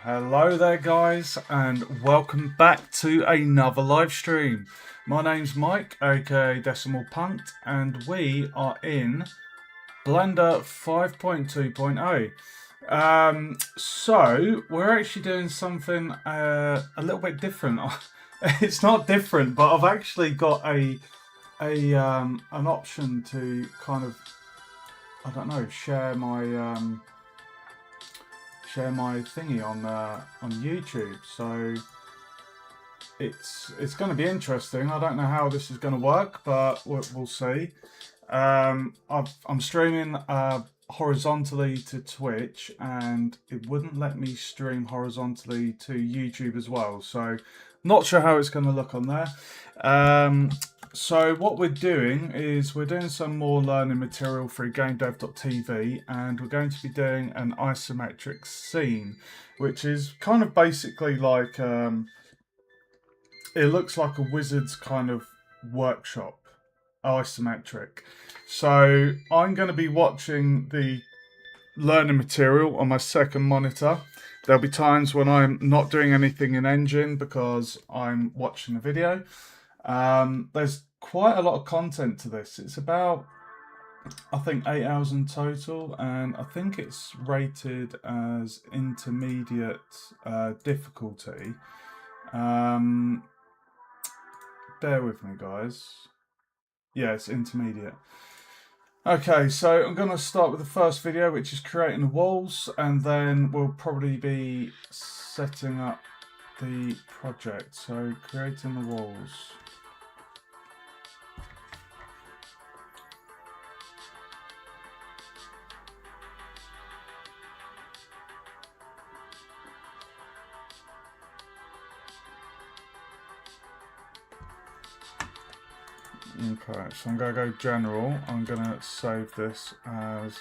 Hello there guys and welcome back to another live stream. My name's Mike, aka Decimal Punked, and we are in Blender 5.2.0. So we're actually doing something a little bit different. It's not different, but I've actually got an option to kind of, I don't know, share my thingy on YouTube. So it's going to be interesting. I don't know how this is going to work, but we'll see. I'm streaming horizontally to Twitch, and it wouldn't let me stream horizontally to YouTube as well. So not sure how it's going to look on there. So what we're doing is we're doing some more learning material through GameDev.tv, and we're going to be doing an isometric scene, which is kind of basically like it looks like a wizard's kind of workshop, isometric. So I'm going to be watching the learning material on my second monitor. There'll be times when I'm not doing anything in Engine because I'm watching a video. There's quite a lot of content to this. It's about, I think, 8 hours in total, and I think it's rated as intermediate difficulty. Bear with me, guys. Yeah, it's intermediate. Okay, so I'm going to start with the first video, which is creating the walls, and then we'll probably be setting up the project. So creating the walls. Okay, so I'm going to go general. I'm going to save this as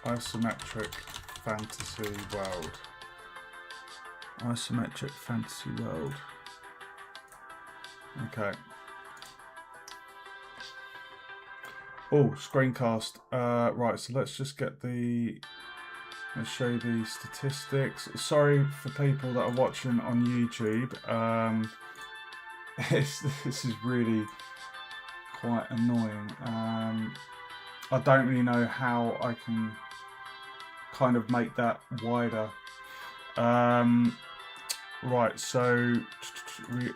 isometric fantasy world. Isometric fantasy world. Okay. Oh, screencast. Right, so let's just get let's show you the statistics. Sorry for people that are watching on YouTube. This is really quite annoying. I don't really know how I can kind of make that wider. Right, so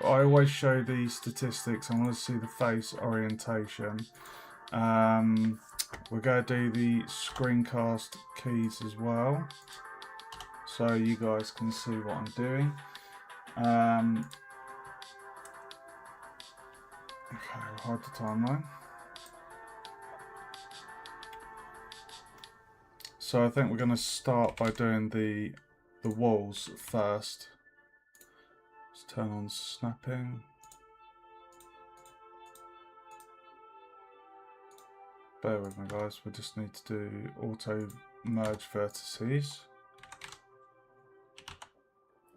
I always show the statistics. I want to see the face orientation. We're going to do the screencast keys as well, so you guys can see what I'm doing. Okay, we'll hide the timeline. So I think we're going to start by doing the walls first. Let's turn on snapping. Bear with me, guys. We just need to do auto merge vertices.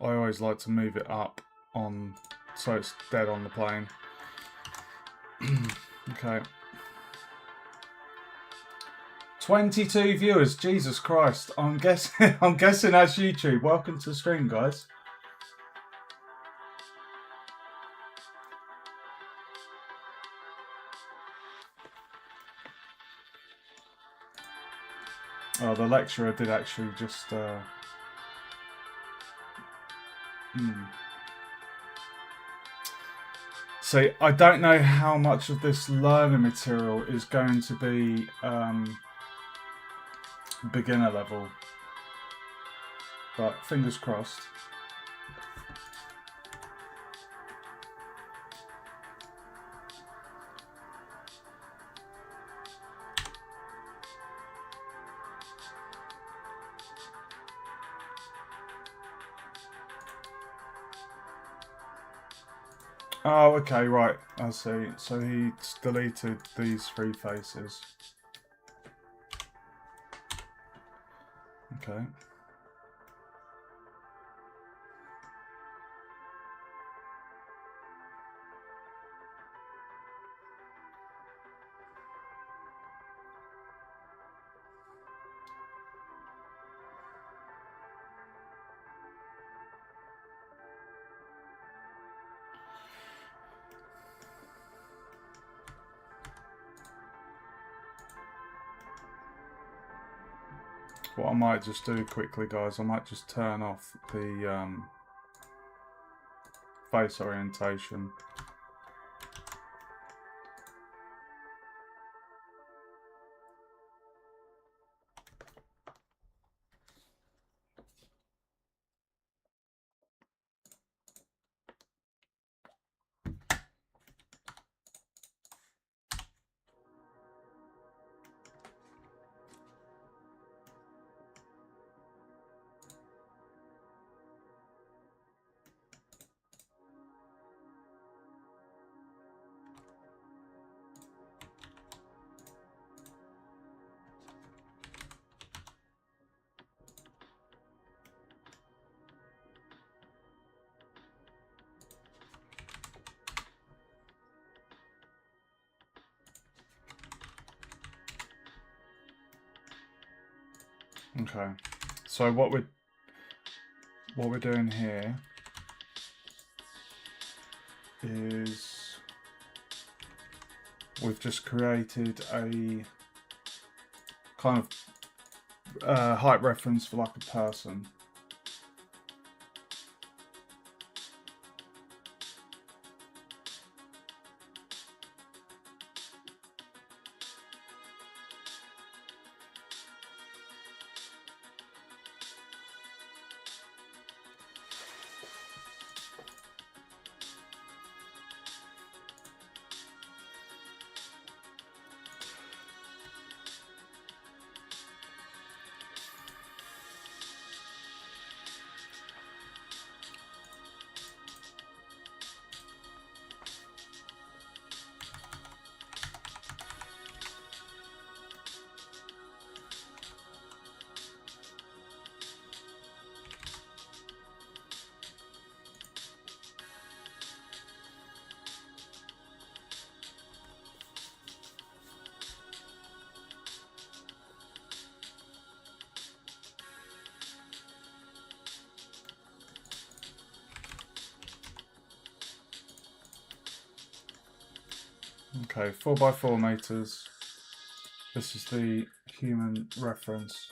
I always like to move it up on so it's dead on the plane. Okay. 22 viewers, Jesus Christ. I'm guessing that's YouTube. Welcome to the stream, guys. Oh, the lecturer did actually just See, I don't know how much of this learning material is going to be beginner level, but fingers crossed. Oh, okay, right, I see. So he deleted these three faces. Okay. What I might just do quickly, guys, I might just turn off the face orientation. Okay, so what we're doing here is we've just created a kind of height reference for like a person. Okay, 4 by 4 meters. This is the human reference.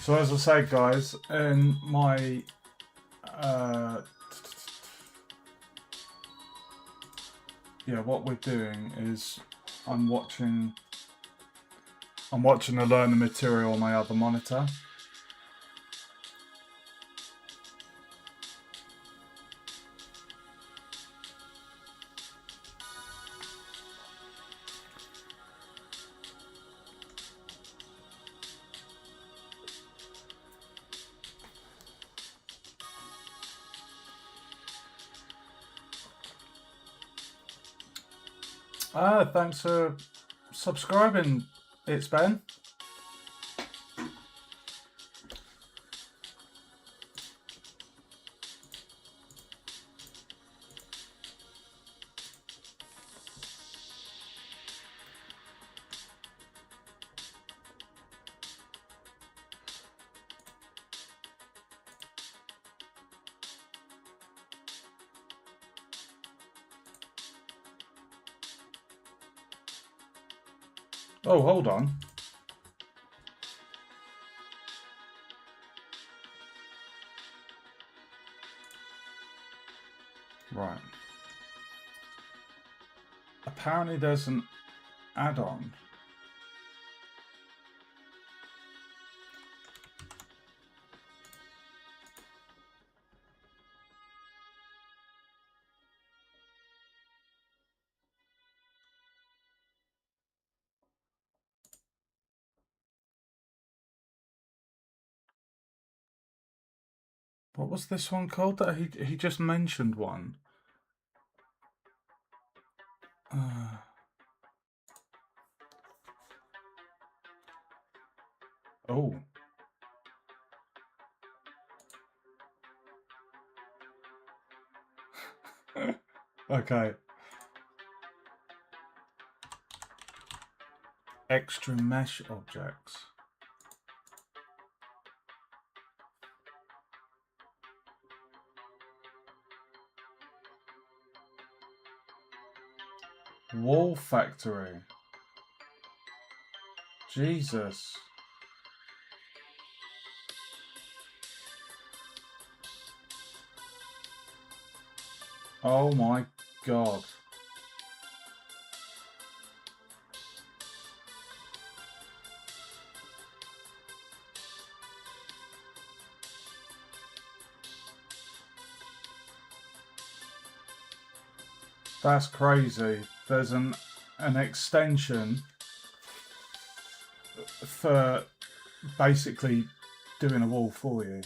So as I say, guys, in my yeah, what we're doing is I'm watching the learner material on my other monitor. Thanks for subscribing. It's Ben. Oh, hold on. Right. Apparently there's an add-on. What was this one called that he just mentioned one? Oh. Okay. extra mesh objects. Wall factory. Jesus. Oh my God. That's crazy. There's an extension for basically doing a wall for you.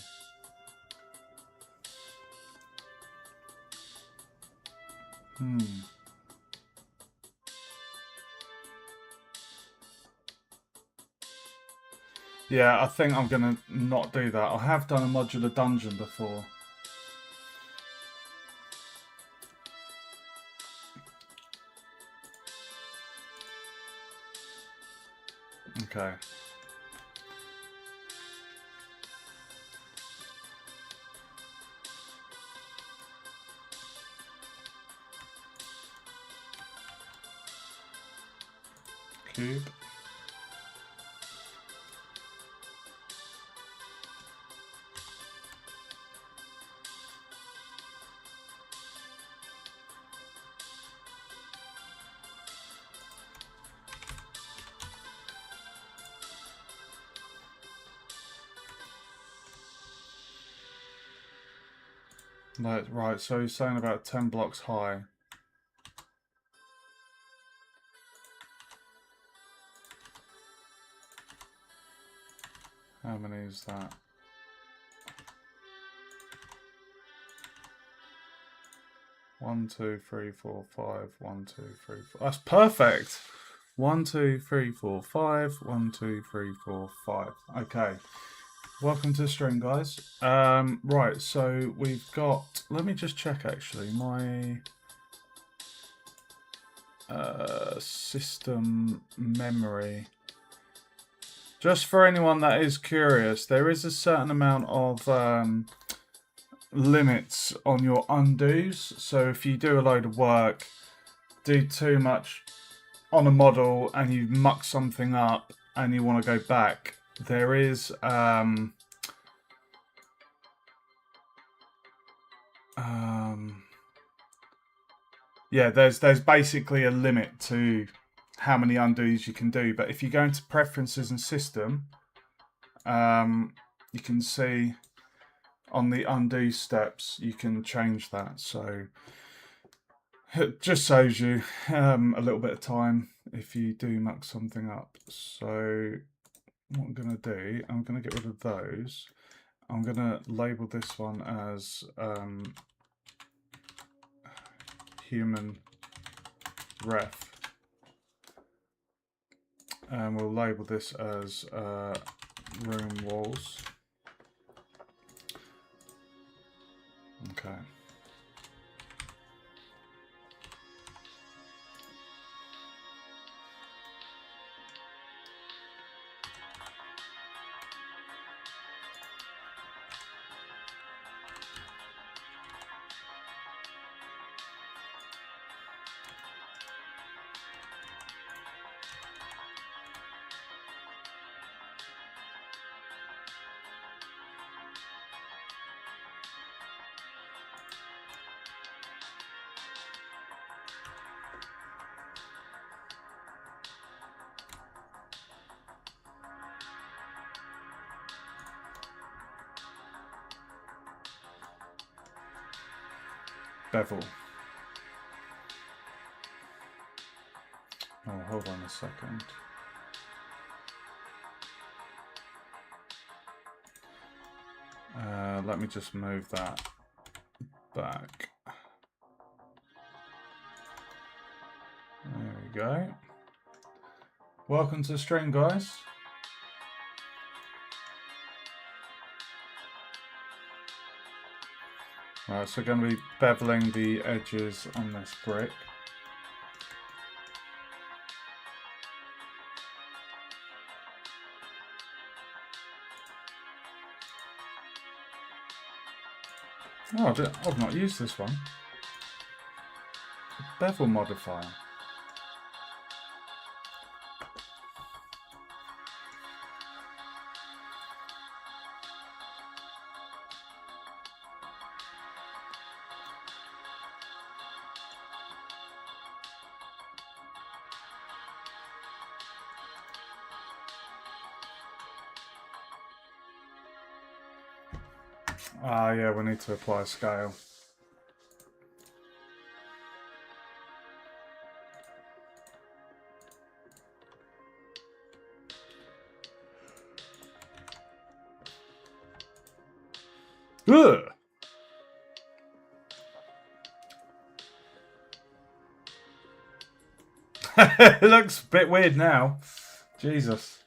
Yeah, I think I'm gonna not do that. I have done a modular dungeon before. Okay. Cube. No, right, so he's saying about 10 blocks high. How many is that? One, two, three, four, five. 1, 2, 3, 4. That's perfect. 1, 2, 3, 4, 5. 1, 2, 3, 4, 5. Okay. Welcome to the stream, guys. Right, so we've got. Let me just check actually my system memory. Just for anyone that is curious, there is a certain amount of limits on your undos. So if you do a load of work, do too much on a model and you muck something up and you want to go back, there is yeah, there's basically a limit to how many undos you can do. But if you go into preferences and system, you can see on the undo steps you can change that. So it just saves you a little bit of time if you do muck something up. So what I'm going to do, I'm going to get rid of those. I'm going to label this one as human ref. And we'll label this as room walls. Okay. Bevel. Oh, hold on a second. Let me just move that back. There we go. Welcome to the stream, guys. Right, so we're going to be beveling the edges on this brick. Oh, I've not used this one. Bevel modifier. Ah, yeah, we need to apply a scale. Ugh! It looks a bit weird now. Jesus.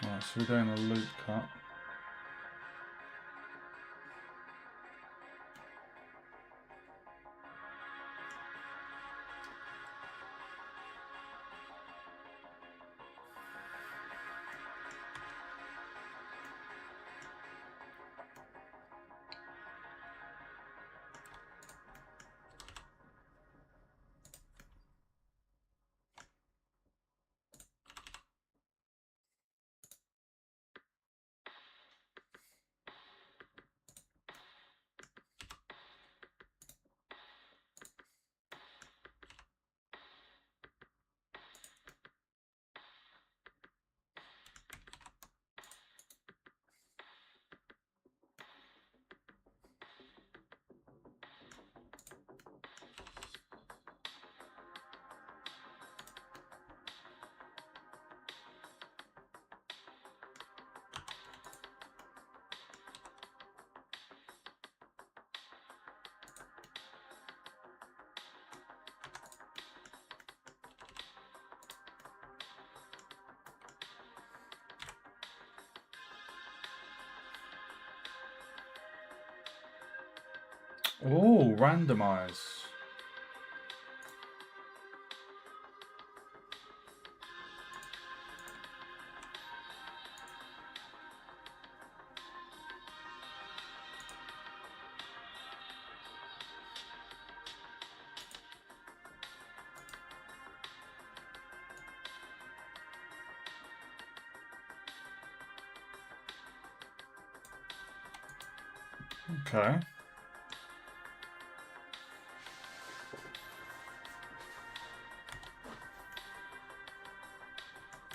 Right, so we're doing a loop cut. Oh, randomize. Okay.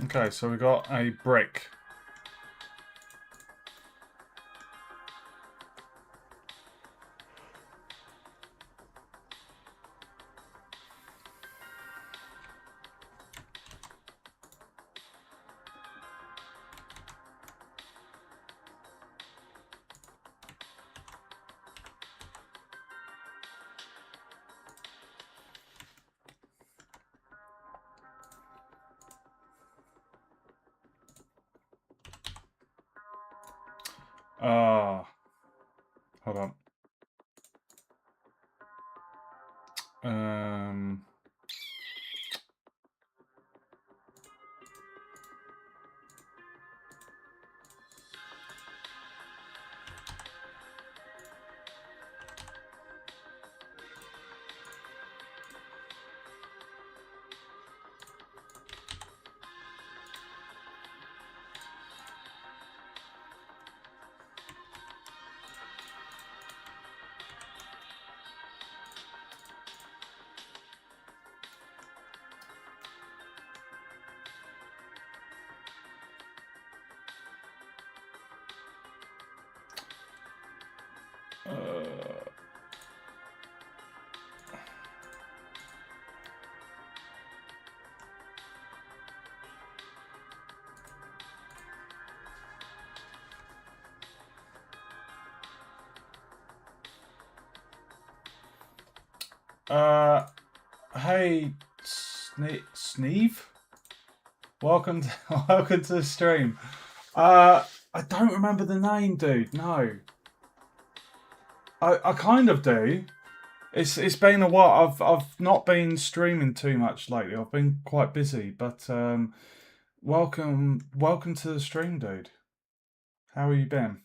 Okay, so we got a brick. Ah, hold on. Um, Hey, Sneeve? Welcome to, welcome to the stream. I don't remember the name, dude. No. I kind of do. It's been a while. I've not been streaming too much lately. I've been quite busy, but welcome to the stream, dude. How have you been?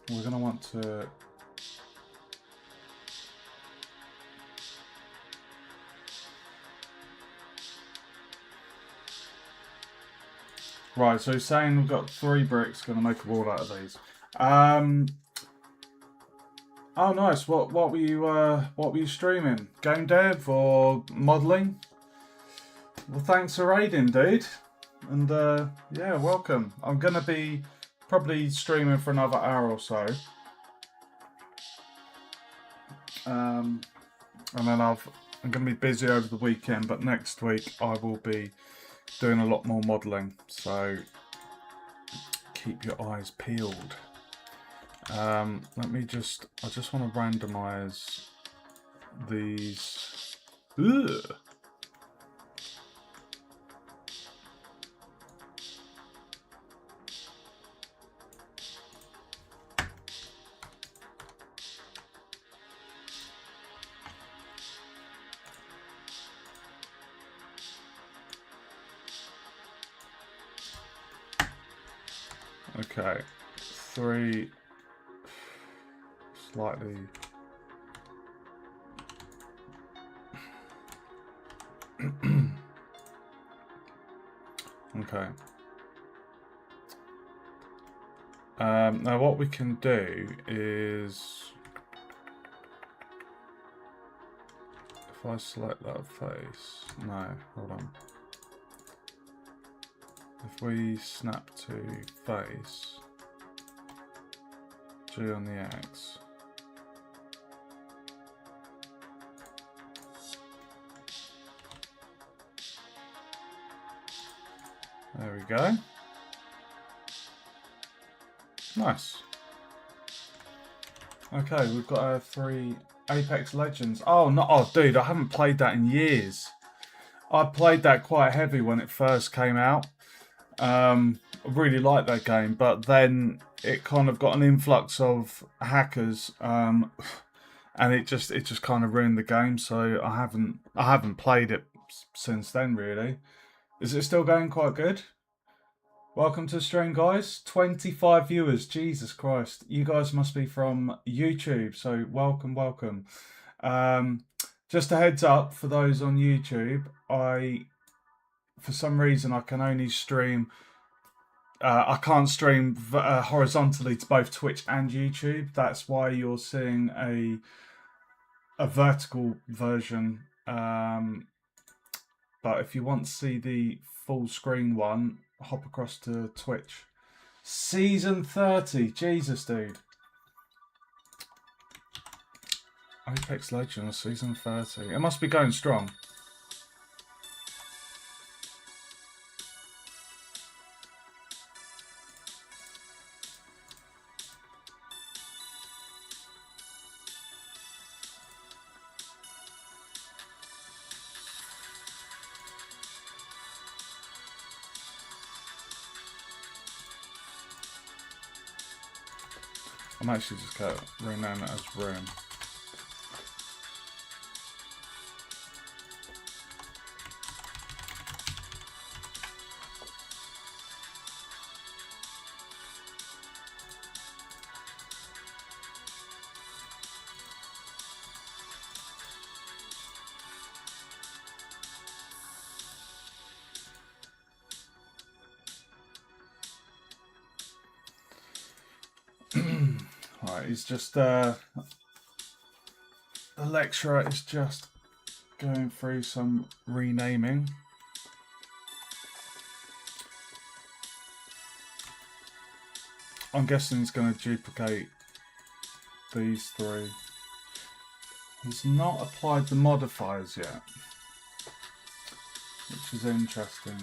We're gonna want to. Right, so he's saying we've got 3 bricks, gonna make a wall out of these. Oh nice, what were you streaming? Game dev or modelling? Well thanks for raiding, dude. And yeah, welcome. I'm gonna be probably streaming for another hour or so. And then I'm gonna be busy over the weekend, but next week I will be doing a lot more modelling, so keep your eyes peeled. I just want to randomize these. Ugh. Okay, 3 slightly. Okay. Now what we can do is, if I select that face, no, hold on. If we snap to face, G on the X. There we go. Nice. Okay, we've got our 3 Apex Legends. Oh, no, oh, dude, I haven't played that in years. I played that quite heavy when it first came out. I really liked that game, but then it kind of got an influx of hackers, and it just kind of ruined the game. So I haven't played it since then. Really, is it still going quite good? Welcome to the stream, guys. 25 viewers. Jesus Christ, you guys must be from YouTube. So welcome. Just a heads up for those on YouTube. For some reason, I can only stream. I can't stream horizontally to both Twitch and YouTube. That's why you're seeing a vertical version. But if you want to see the full screen one, hop across to Twitch. Season 30. Jesus, dude. Apex Legends, season 30. It must be going strong. I'm actually just going to rename it as room. Right, he's just the lecturer is just going through some renaming. I'm guessing he's going to duplicate these three. He's not applied the modifiers yet, which is interesting.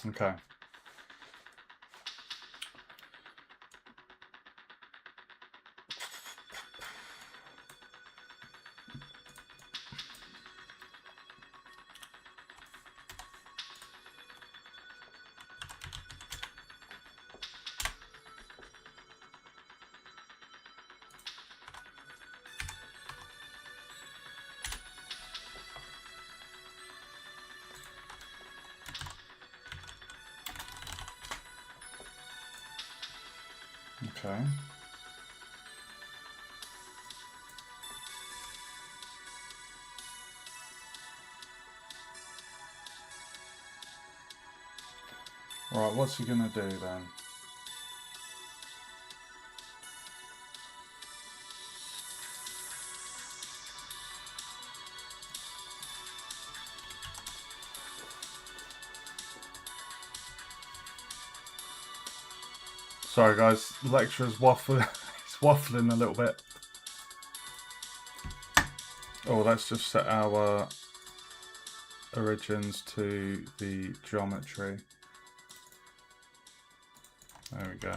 Okay. Okay. Right, what's he going to do then? Sorry guys, the lecturer's waffling. He's waffling a little bit. Oh, let's just set our origins to the geometry. There we go.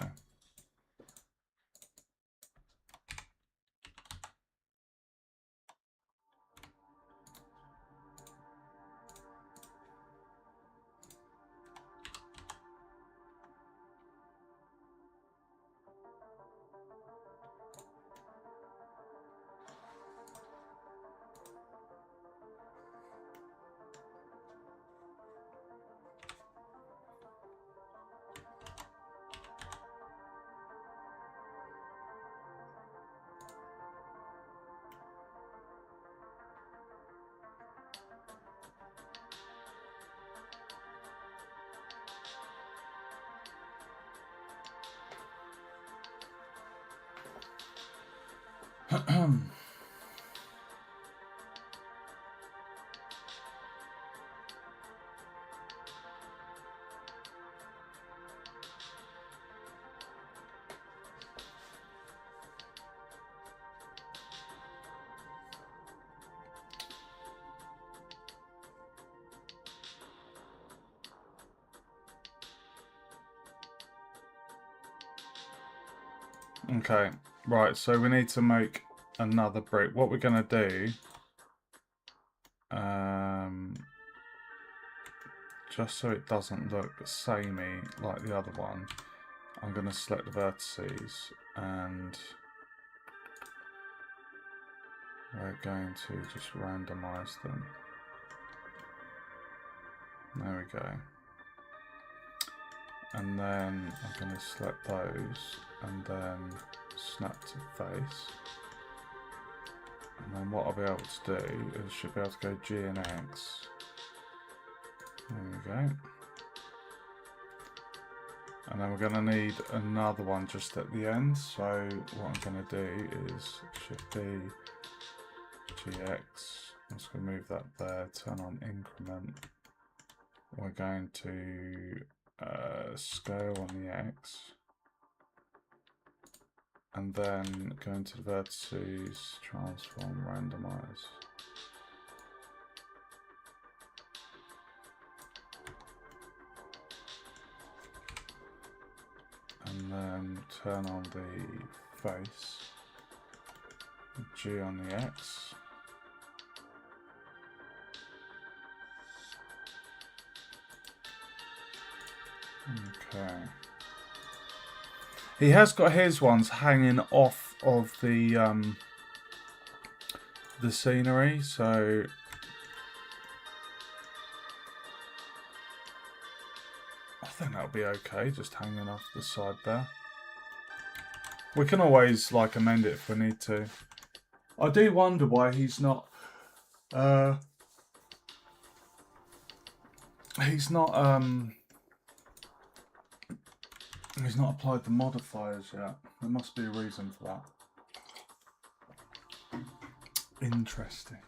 Okay, right, so we need to make another brick. What we're going to do, just so it doesn't look samey like the other one, I'm going to select the vertices and we're going to just randomize them. There we go. And then I'm going to select those and then snap to face. And then what I'll be able to do is should be able to go G and X. There we go. And then we're going to need another one just at the end. So what I'm going to do is Shift B, GX. I'm just going to move that there, turn on increment. We're going to scale on the X. And then go into the vertices, transform, randomize. And then turn on the face, G on the X. Okay. He has got his ones hanging off of the scenery, so I think that'll be okay, just hanging off the side there. We can always like amend it if we need to. I do wonder why he's not he's not applied the modifiers yet. There must be a reason for that. Interesting.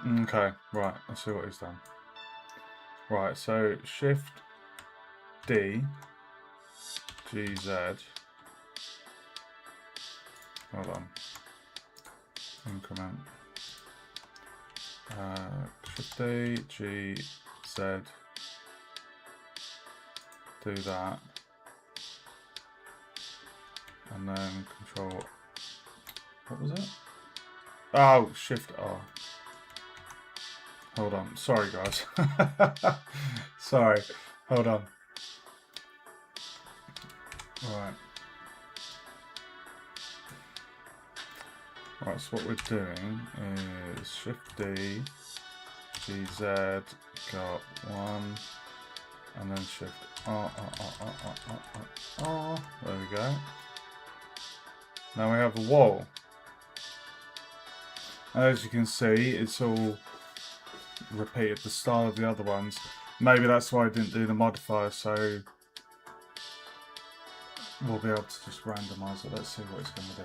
Okay, right, let's see what he's done. Right, so Shift D, GZ. Hold on. Increment. Shift D, GZ. Do that. And then Control. What was it? Oh, Shift R. Hold on. Sorry, guys. Sorry. Hold on. Right. Right, so what we're doing is Shift D, GZ, got 1, and then Shift R. There we go. Now we have a wall. As you can see, it's all repeated the style of the other ones. Maybe that's why I didn't do the modifier, so we'll be able to just randomize it. Let's see what it's going to do.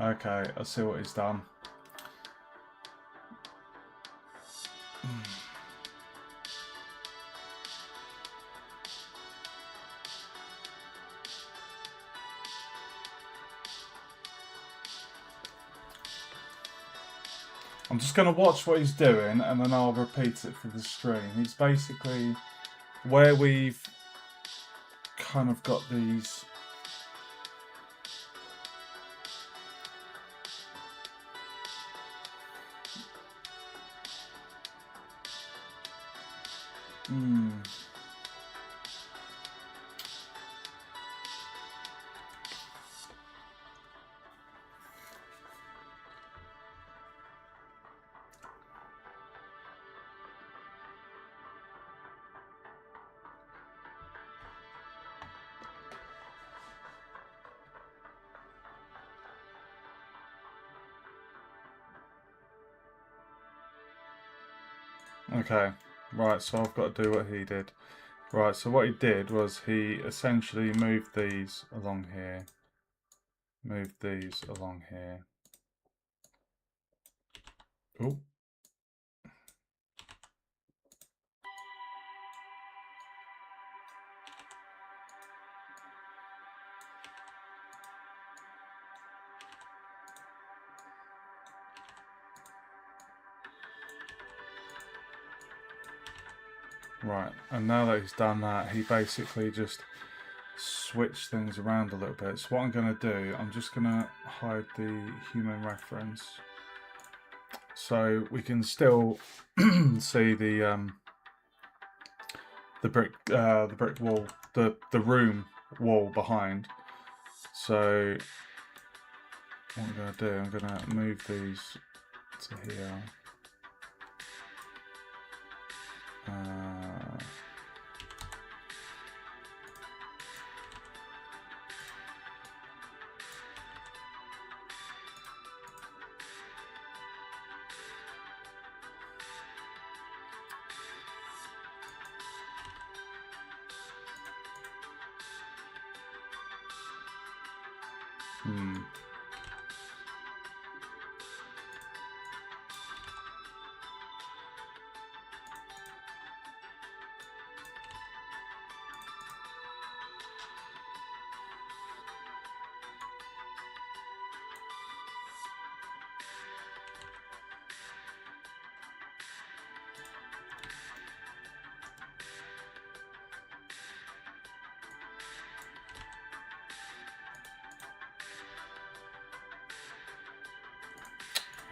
Okay, let's see what he's done. I'm just going to watch what he's doing and then I'll repeat it for the stream. He's basically where we've kind of got these Okay, right, so I've got to do what he did. Right, so what he did was he essentially moved these along here. Moved these along here. Oh. Right, and now that he's done that, he basically just switched things around a little bit. So what I'm going to do, I'm just going to hide the human reference, so we can still see the brick wall, the room wall behind. So what I'm going to do, I'm going to move these to here.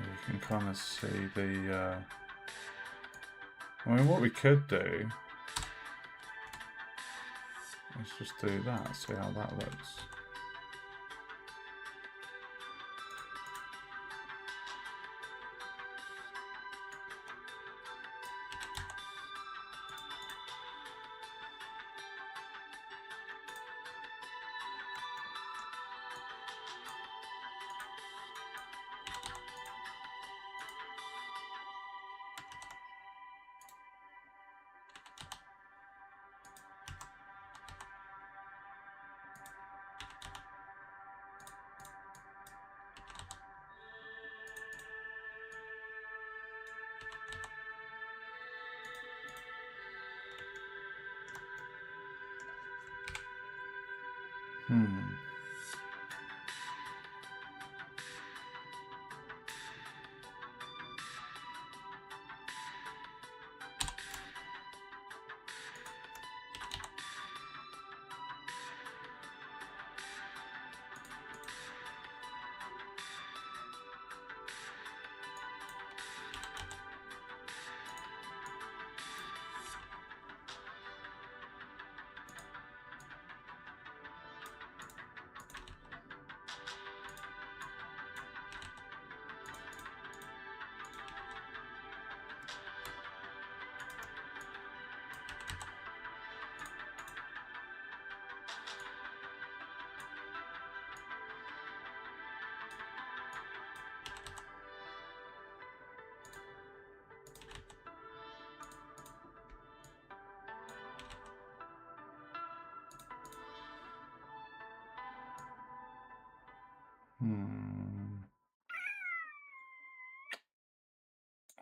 You can kind of see the. I mean, what we could do is just do that. See how that looks.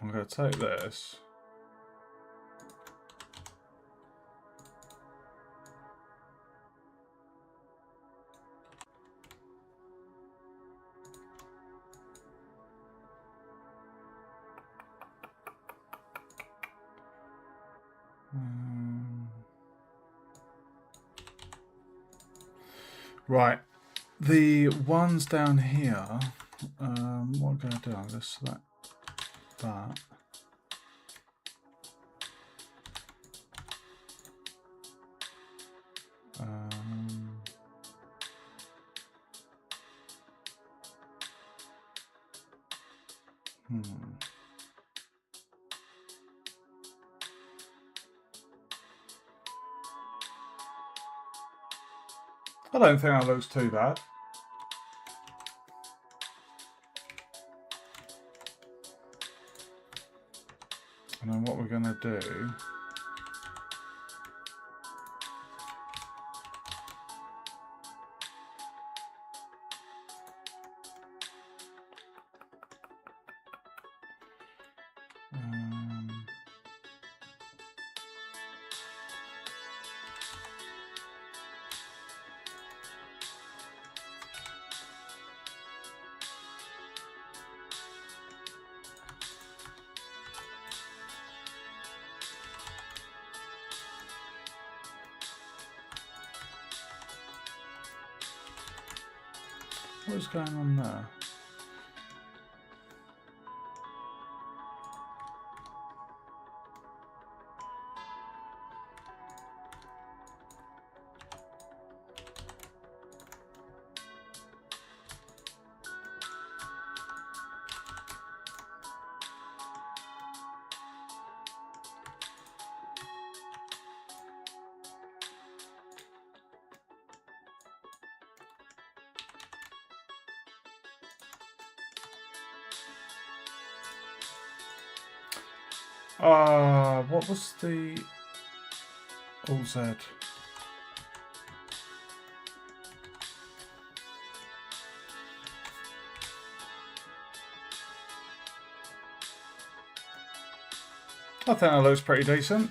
I'm going to take this. Right, the ones down here, what I'm going to do, I'm going to select that. I don't think that looks too bad. And then what we're going to do, What is going on there? What was the Alt Z? I think that looks pretty decent.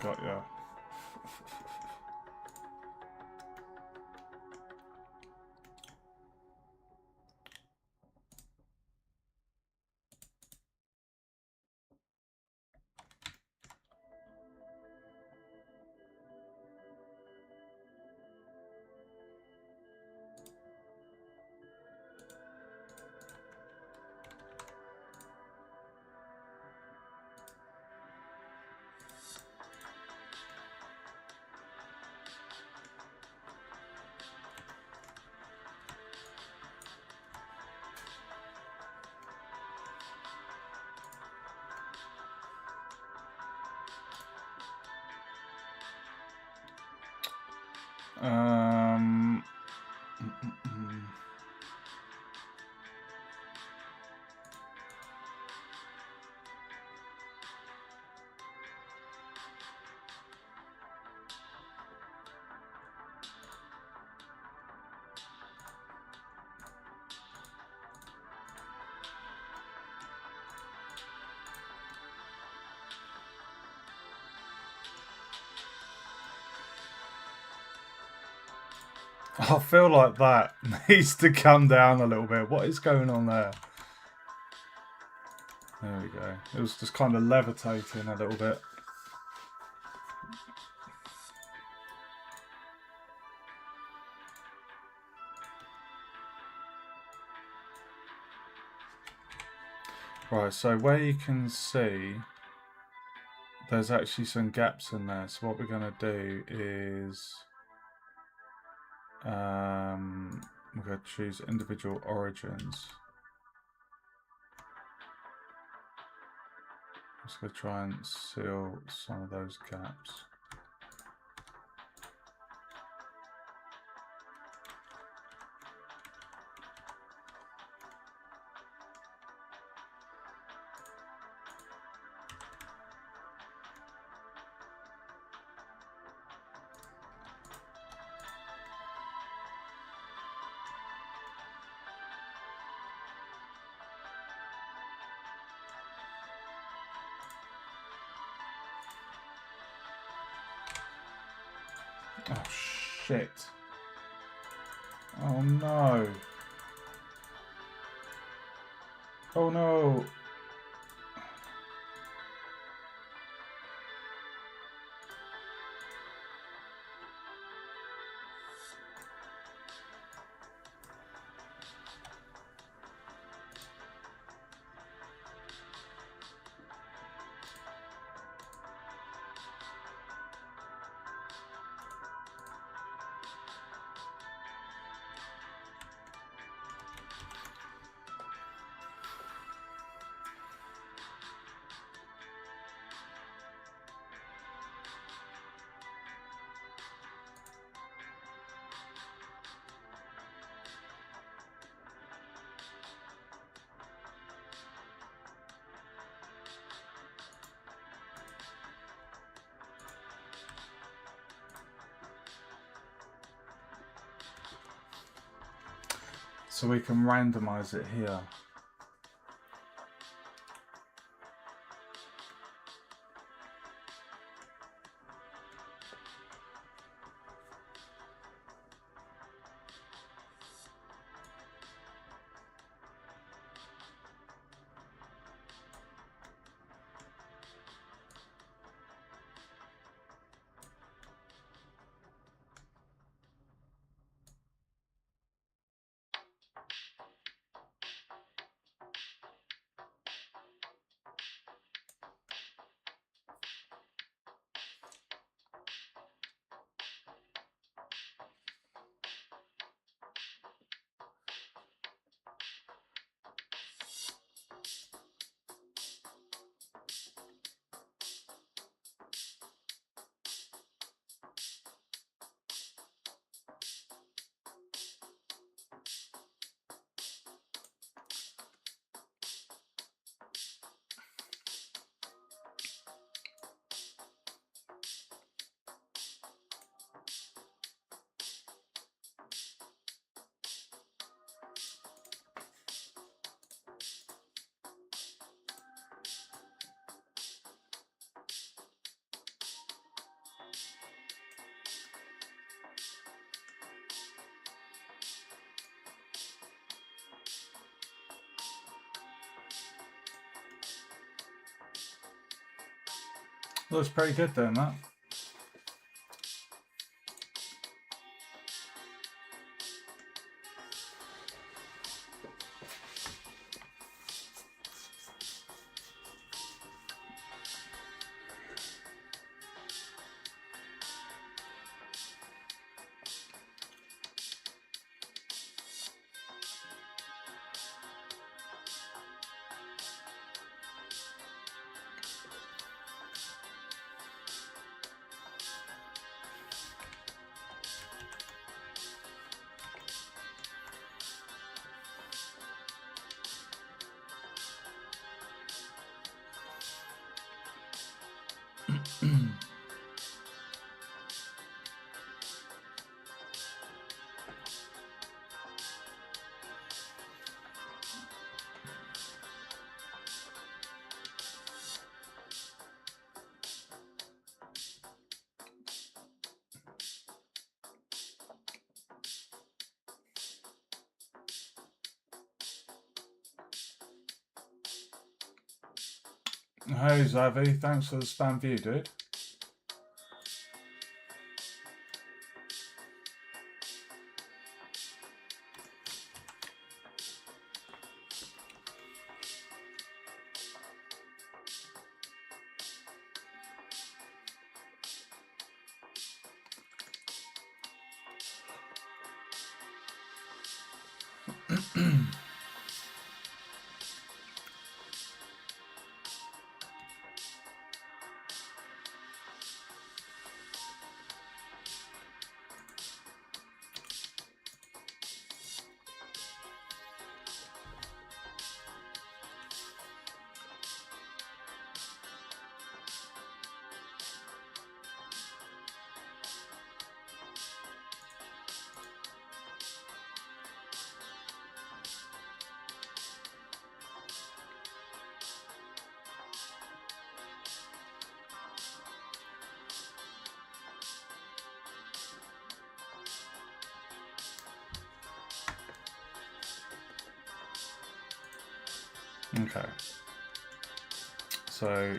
Got ya. Um, I feel like that needs to come down a little bit. What is going on there? There we go. It was just kind of levitating a little bit. Right, so where you can see there's actually some gaps in there. So what we're going to do is we're going to choose individual origins. I'm just going to try and seal some of those gaps. Oh, shit. Oh, no. Oh, no. So we can randomize it here. Looks pretty good then, that. Hey Zavi, thanks for the spam view, dude. Okay. So,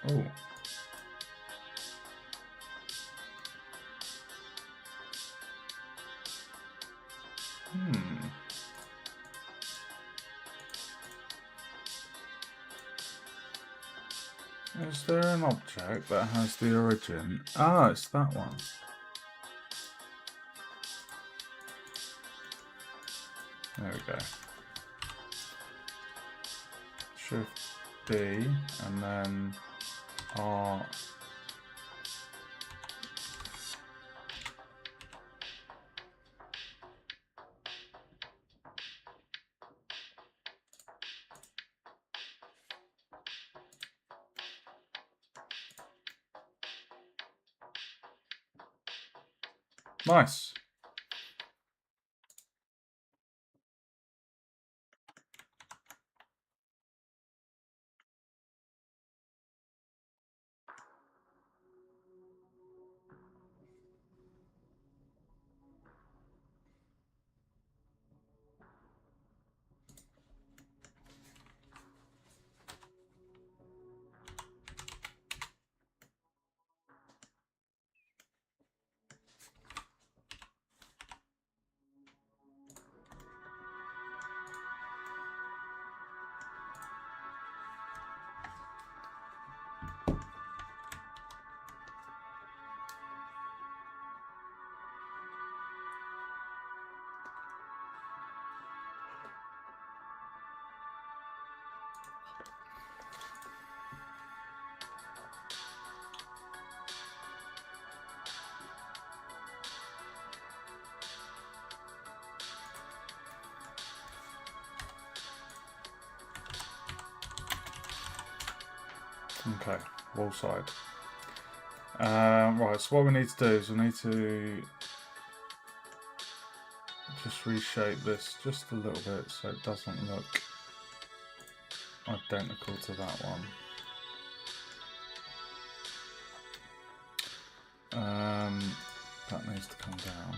oh. Is there an object that has the origin? Ah, it's that one. There we go. Shift B and then R. Nice. Okay, wall side. Right, so what we need to do is we need to just reshape this just a little bit so it doesn't look identical to that one. That needs to come down.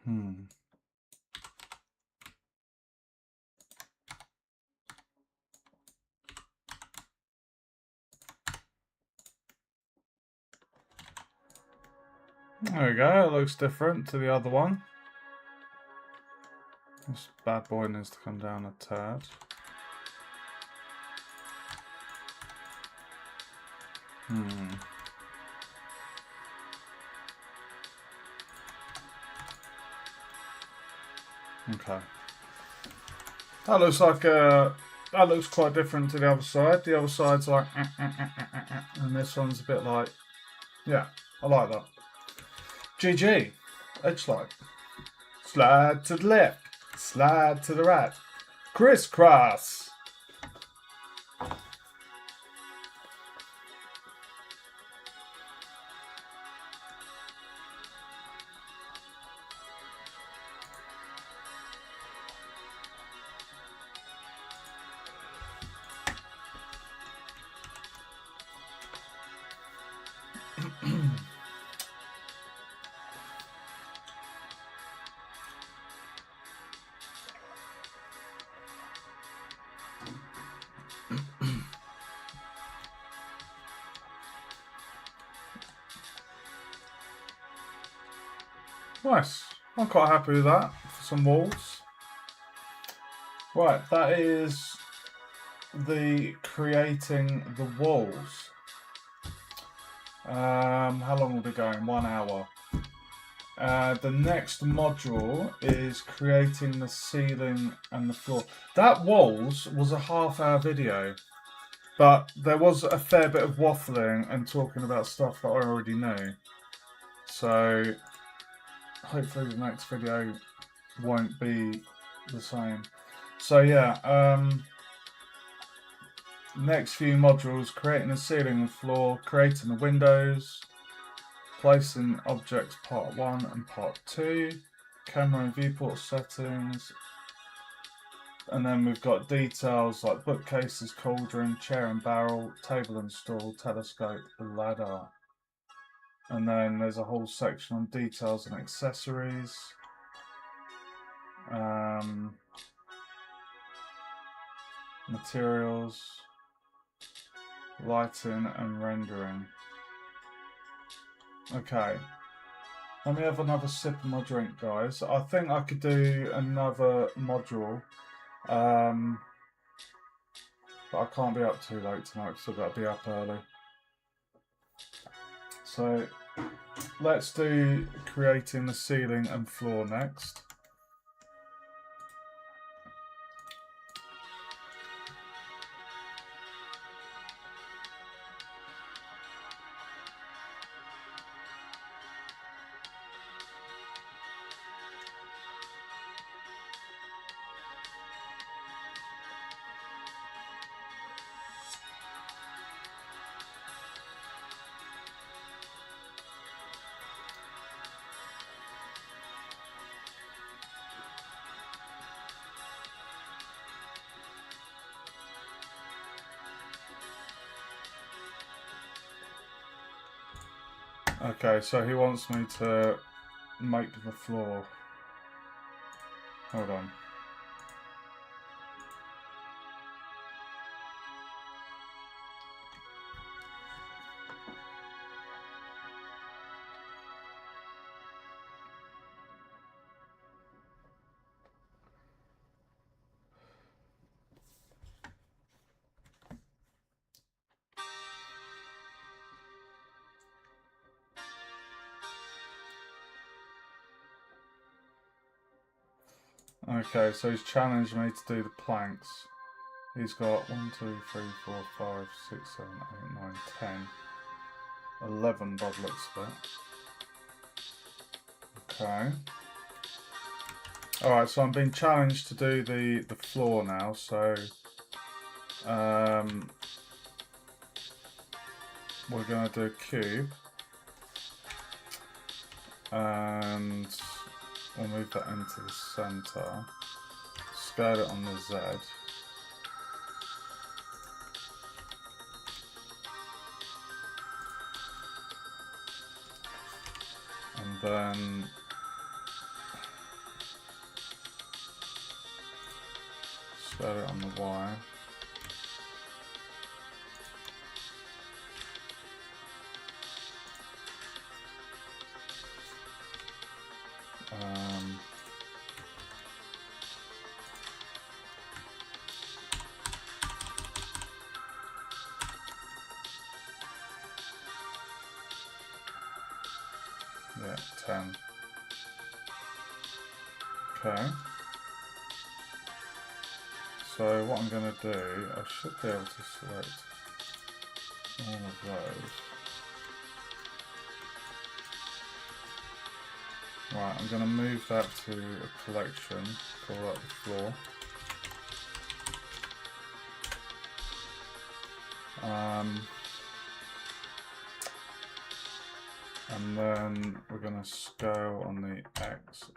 There we go, it looks different to the other one. This bad boy needs to come down a tad. Okay. That looks like that looks quite different to the other side. The other side's like and this one's a bit like, yeah, I like that. GG. Edge light. Slide to the left. Slide to the right. Crisscross. Nice. I'm quite happy with that for some walls. Right, that is the creating the walls. How long will be going? 1 hour. The next module is creating the ceiling and the floor. That walls was a half-hour video, but there was a fair bit of waffling and talking about stuff that I already knew. So hopefully the next video won't be the same. So yeah, next few modules: creating the ceiling and floor, creating the windows, placing objects part 1 and part 2, camera and viewport settings, and then we've got details like bookcases, cauldron, chair and barrel, table and stool, telescope, ladder. And then there's a whole section on details and accessories. Materials, lighting and rendering. Okay, let me have another sip of my drink, guys. I think I could do another module, but I can't be up too late tonight because I've got to be up early. So let's do creating the ceiling and floor next. Okay, so he wants me to make the floor. Hold on. Okay, so he's challenged me to do the planks. He's got 1, 2, 3, 4, 5, 6, 7, 8, 9, 10, 11 by the looks of it. Okay. Alright, so I'm being challenged to do the floor now, so we're going to do a cube. And we'll move that into the center, scale it on the Z, and then Spread it on the wire. Yeah, 10. Okay. So what I'm going to do, I should be able to select all of those. Right, I'm going to move that to a collection, call that the floor. And then we're going to scale on the X.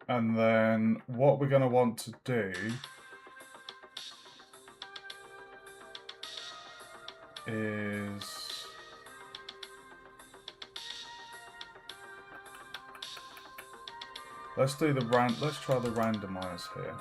And then what we're going to want to do is let's try the randomize here.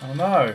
Oh no!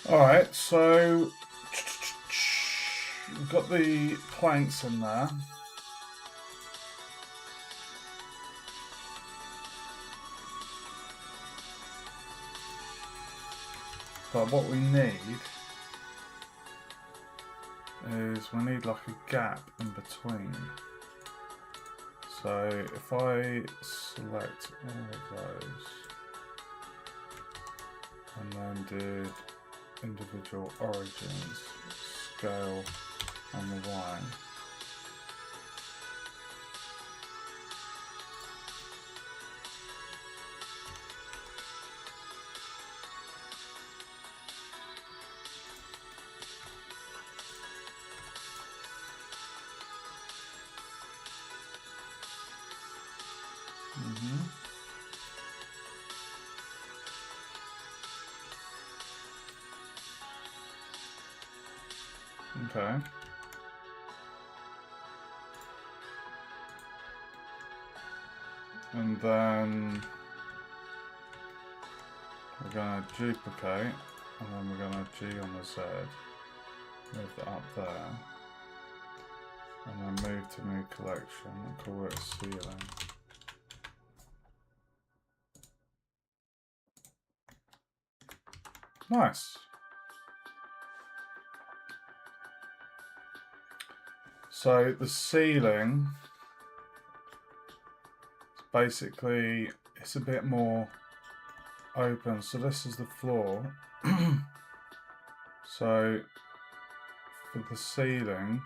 Alright, so we've got the planks in there. But what we need is we need like a gap in between. So if I select all of those and then do individual origins, scale on the line. Okay. And then we're going to duplicate, and then we're going to G on the Z, move that up there, and then move to new collection and call it a ceiling. Nice. So the ceiling, basically, it's a bit more open. So this is the floor. So for the ceiling,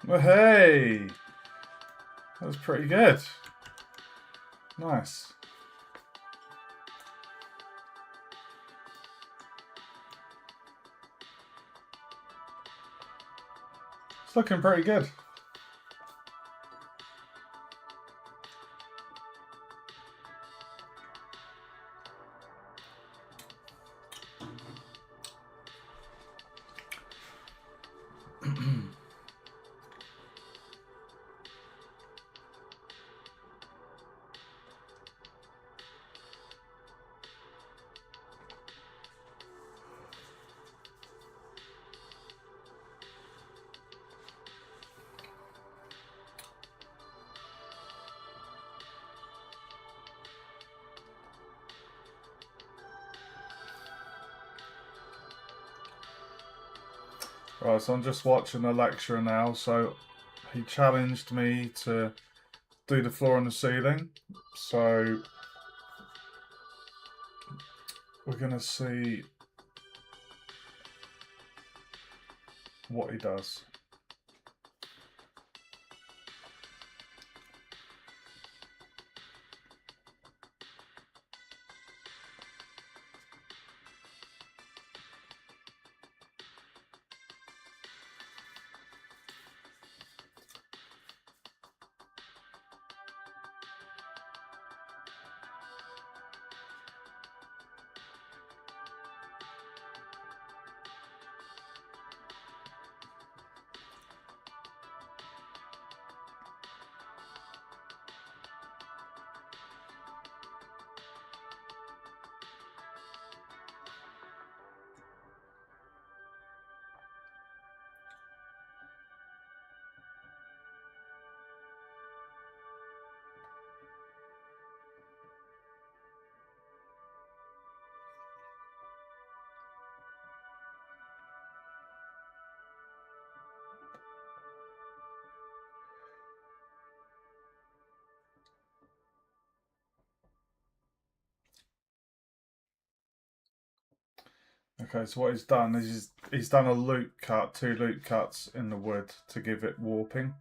well, hey, that was pretty good. Nice. It's looking pretty good. Right, so I'm just watching the lecture now. So he challenged me to do the floor and the ceiling. So we're going to see what he does. Okay, so what he's done is he's done a loop cut, 2 loop cuts in the wood to give it warping.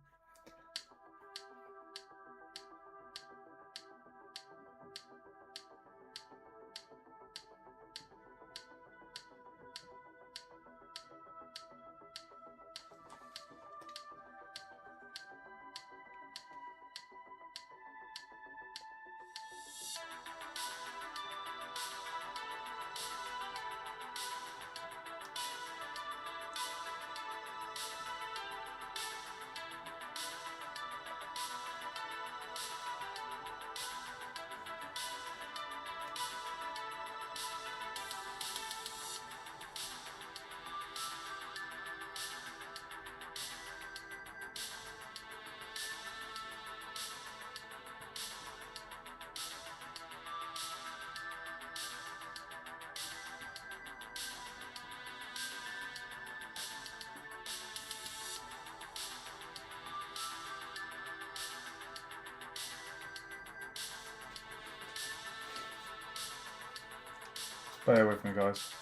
Bear with me, guys.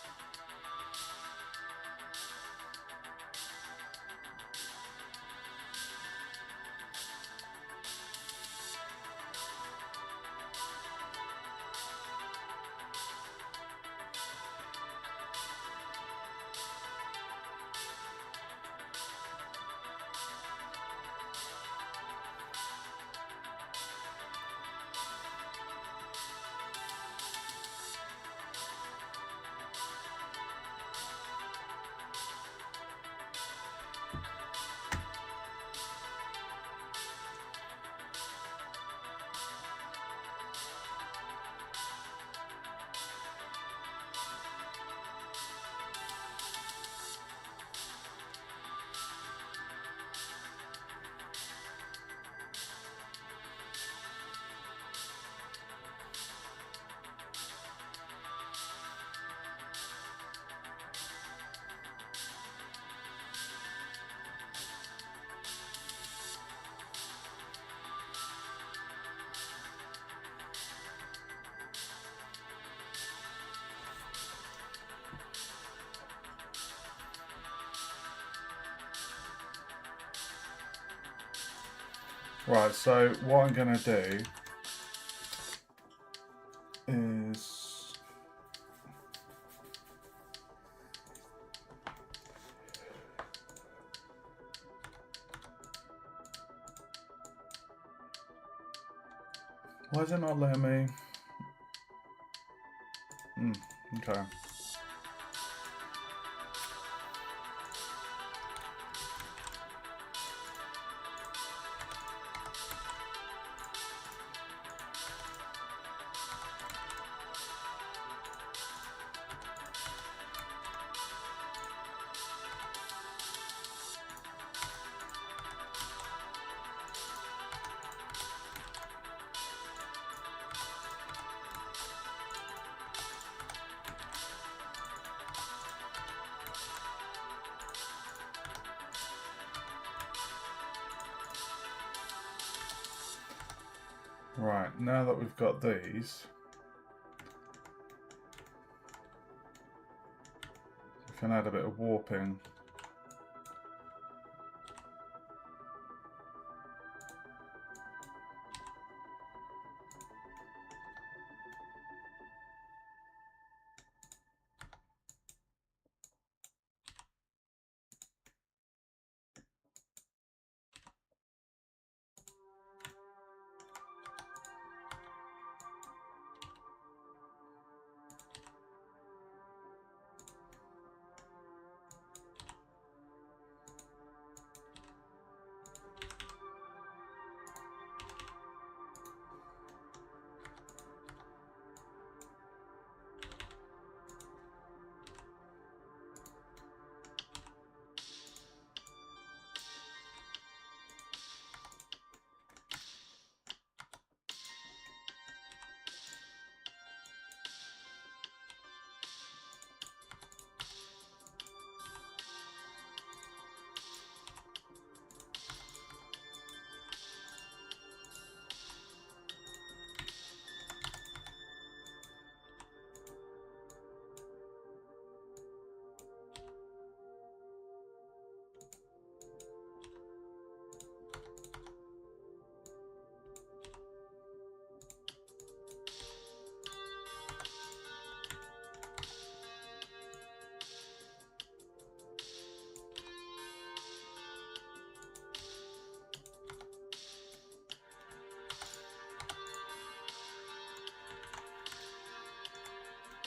Right, so what I'm going to do is why is it not letting me? Okay. Right, now that we've got these, we can add a bit of warping.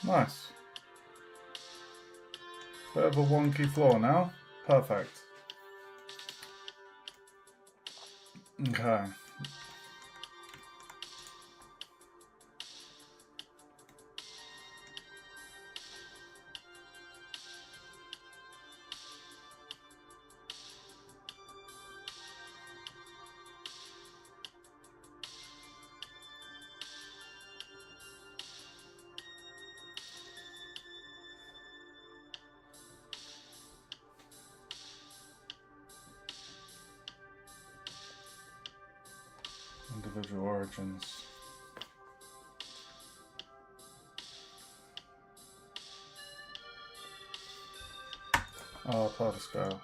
Nice. Bit of a wonky floor now. Perfect. Okay. Individual origins. Oh, apply the scale.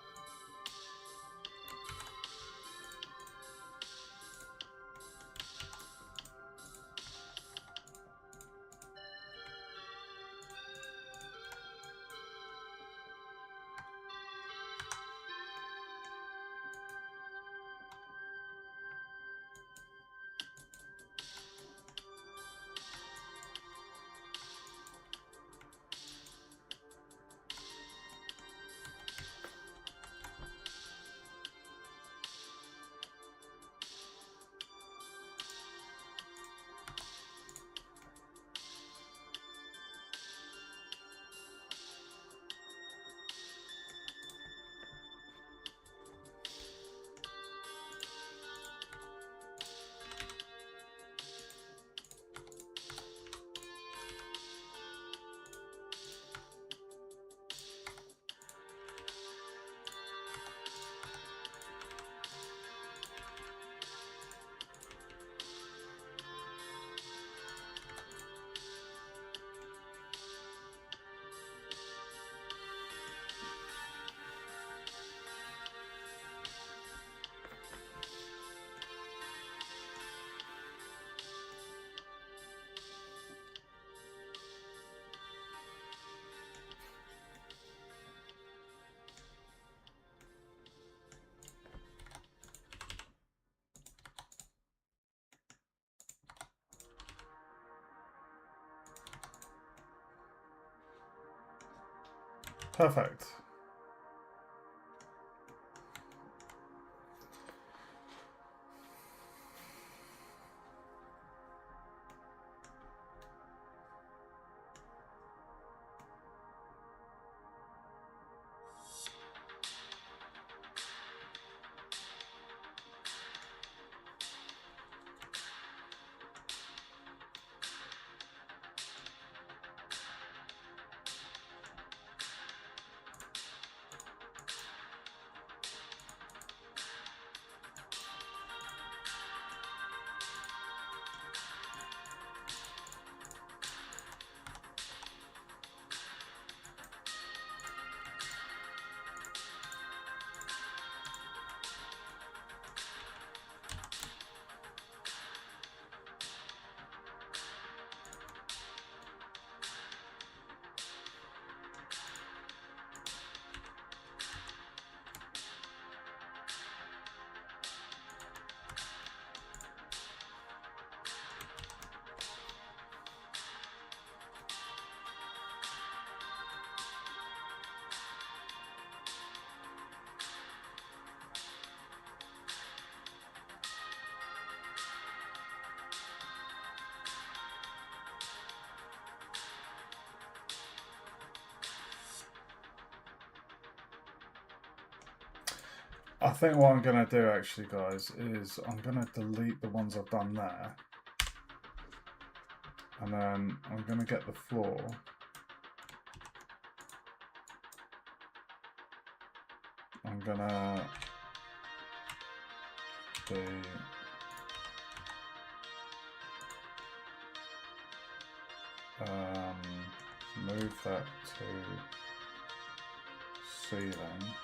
Perfect. I think what I'm going to do actually, guys, is I'm going to delete the ones I've done there. And then I'm going to get the floor. I'm going to move that to ceiling.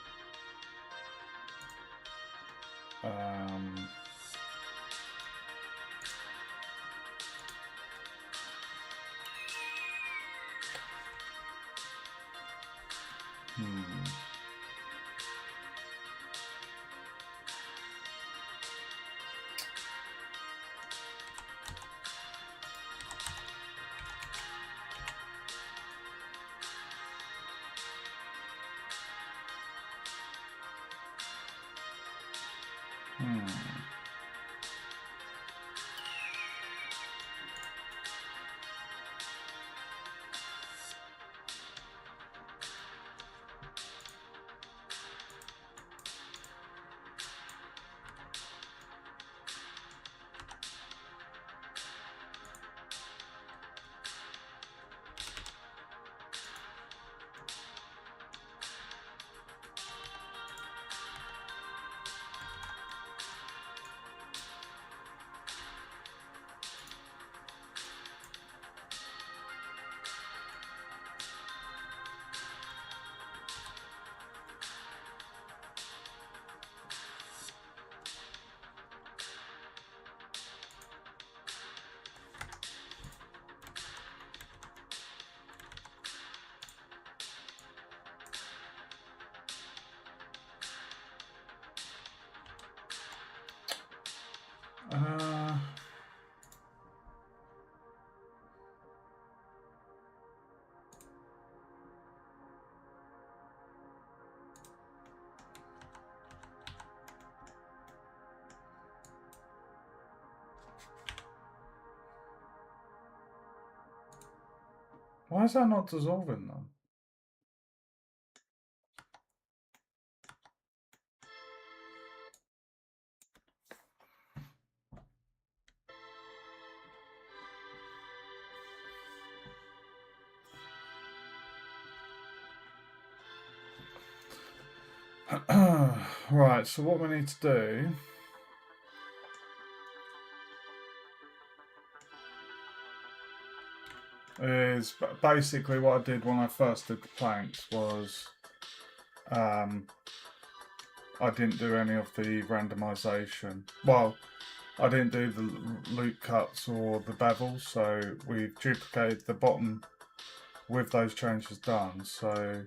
Why is that not dissolving though? Right, so what we need to do is basically what I did when I first did the planks was I didn't do any of the randomization. Well, I didn't do the loop cuts or the bevels, so we've duplicated the bottom with those changes done. So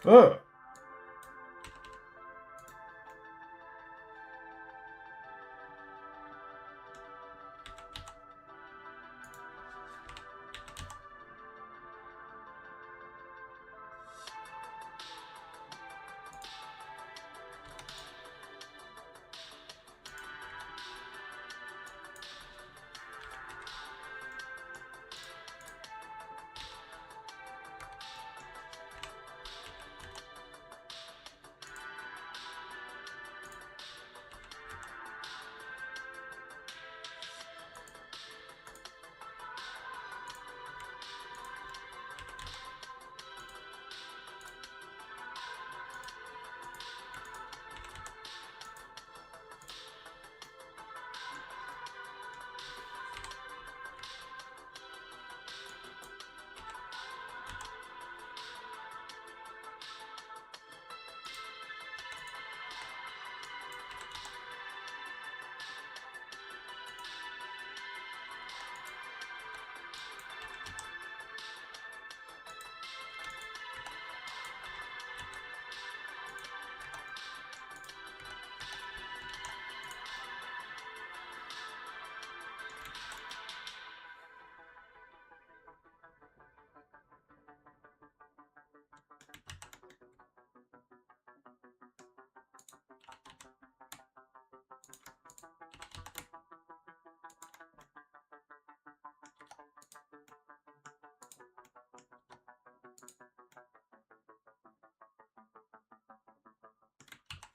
ugh.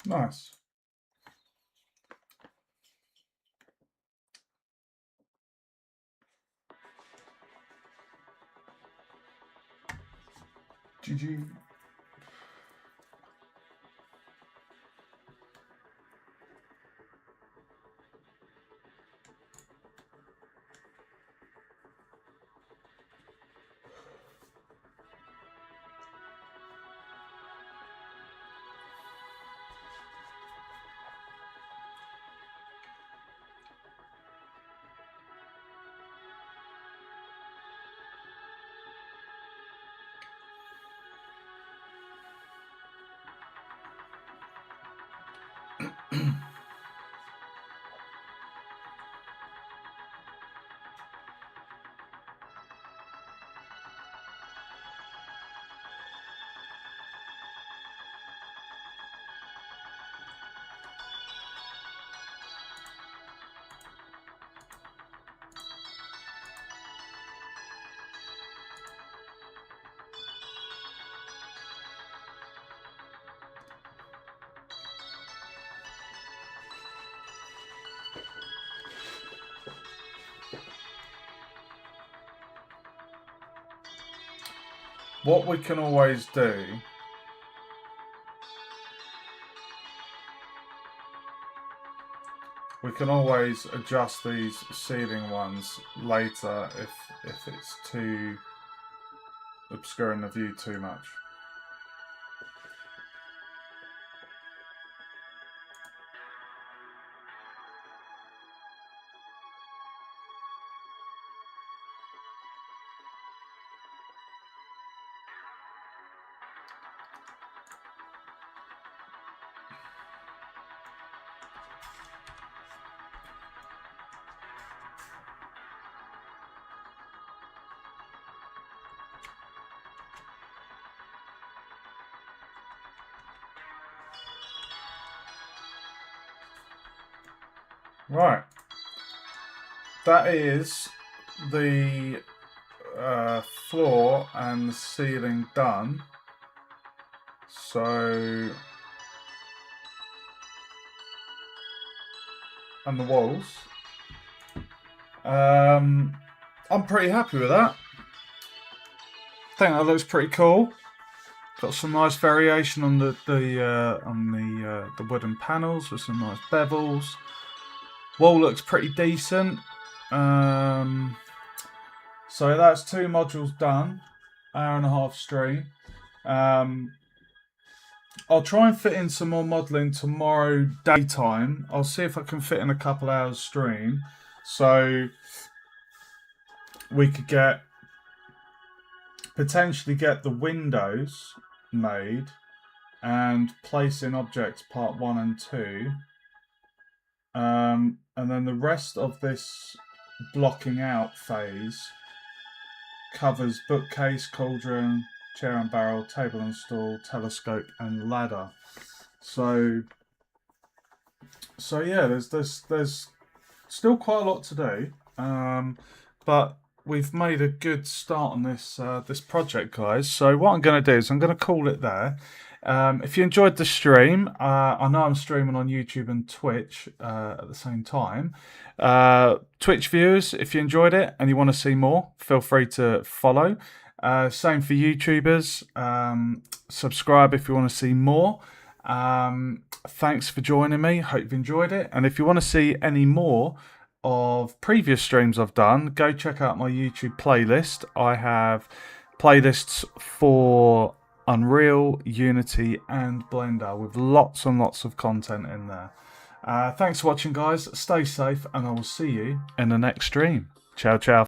Nice. GG. What we can always do we can always adjust these ceiling ones later if it's too obscuring the view too much. Right, that is the floor and the ceiling done. So, and the walls. I'm pretty happy with that. I think that looks pretty cool. Got some nice variation on the wooden panels with some nice bevels. Wall looks pretty decent. So that's 2 modules done. Hour and a half stream. I'll try and fit in some more modelling tomorrow daytime. I'll see if I can fit in a couple hours stream. So we could potentially get the windows made and place in objects part 1 and 2. And then the rest of this blocking out phase covers bookcase, cauldron, chair and barrel, table and stool, telescope and ladder. So yeah, there's still quite a lot to do, but we've made a good start on this this project, guys. So what I'm going to do is I'm going to call it there. If you enjoyed the stream, I know I'm streaming on YouTube and Twitch at the same time. Twitch viewers, if you enjoyed it and you want to see more, feel free to follow. Same for YouTubers. Subscribe if you want to see more. Thanks for joining me. Hope you've enjoyed it. And if you want to see any more of previous streams I've done, go check out my YouTube playlist. I have playlists for Unreal, Unity and Blender with lots and lots of content in there. Thanks for watching, guys. Stay safe and I will see you in the next stream. Ciao, ciao.